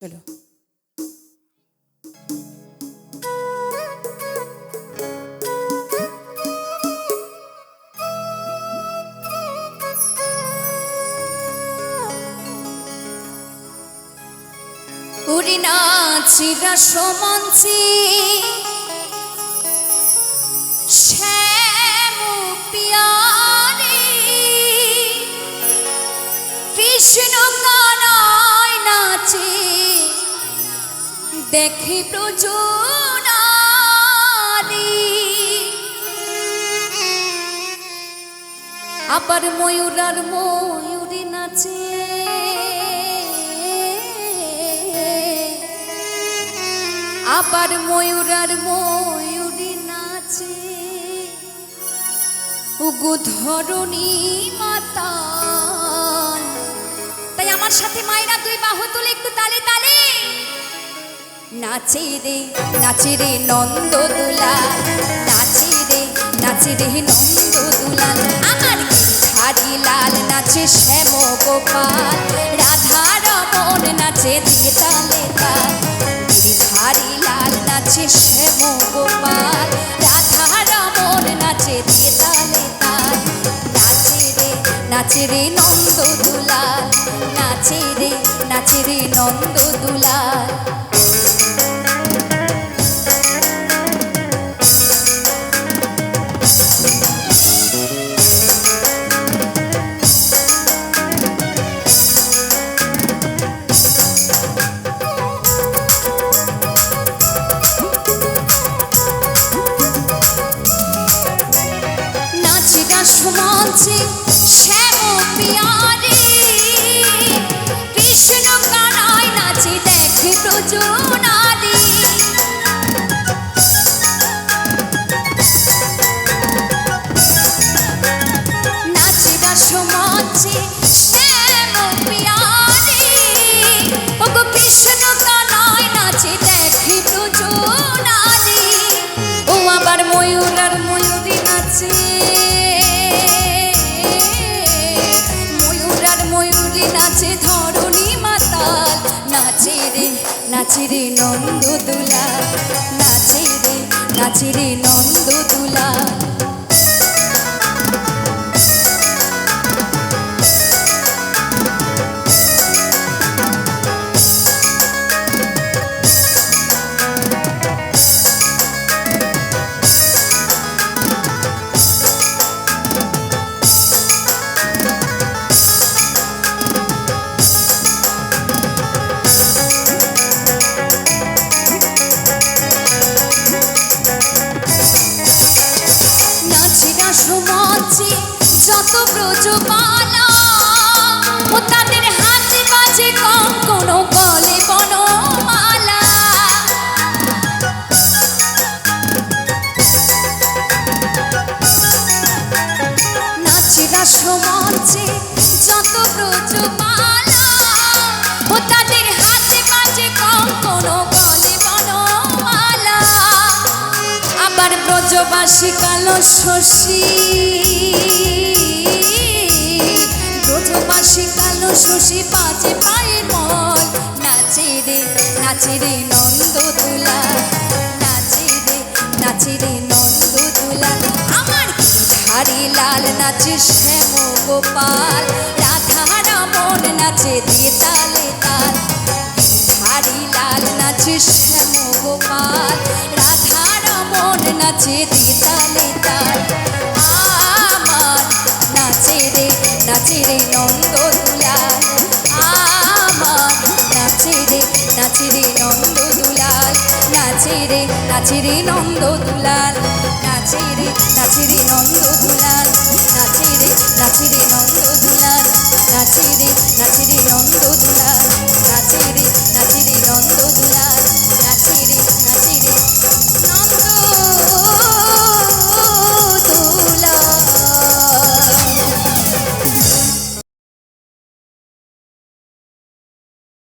চলো। উড়ি নাচিরা সমঞ্চি শ্যাম পিয়ারে কৃষ্ণ কানায় নাচে দেখে প্রজনারি আবার ময়ূর আর ময়ূরী নাচে আবার ময়ূর আর ময়ূরী নাচে ওগো ধরণী মাতা। তাই আমার সাথে মায়েরা দুই বাহু তুলে একটু তালে তালে নাচে রে নন্দ দুলাল, নাচে রে নন্দ দুলাল। আমার হারি লাল নাচে শ্যাম গোপাল, রাধা রমন নাচে দিয়ে তালে তাল। হারি লাল নাচে শ্যাম গোপাল, রাধা রমন নাচে দিয়ে তালে তাল। নাচে রে নন্দ দুলাল, নাচে রে নন্দ দুলাল। মঞ্চে শ্যাম পিয়ারে কৃষ্ণ কানায় নাচে দেখে প্রজনারি। নাচে মঞ্চে শ্যাম পিয়ারে ওগো কৃষ্ণ কানায় নাচে দেখে প্রজনারি। ও আবার ময়ূর আর ময়ূরী নাচে, নাচে ধরণী মাতাল। নাচে রে নন্দ দুলাল, নাচে রে নন্দ দুলাল। মঞ্চে যত ব্রজবালা ও তাদের হাতে বাজে কঙ্কণ গলে বনমালা। নাচে মঞ্চে যত ব্রজবালা ও তাদের হাতে বাজে কঙ্কণ গলে বনমালা। আবার ব্রজবাসী কালো শশী, ব্রজবাসী কালো শশী বাজে পায়ের মল। নাচে রে নন্দ দুলাল, নাচে রে নন্দ দুলাল। আমার হারি লাল নাচে শ্যাম গোপাল, রাধা রমন নাচে দিয়ে তালে তাল। হারি লাল নাচে শ্যাম গোপাল, রাধা রমন নাচে দিয়ে তালে তাল। আমার নাচে রে নন্দ দুলাল, আমার নাচে রে নন্দ দুলাল। নাচে রে নন্দ দুলাল, নাচে রে নন্দ দুলাল।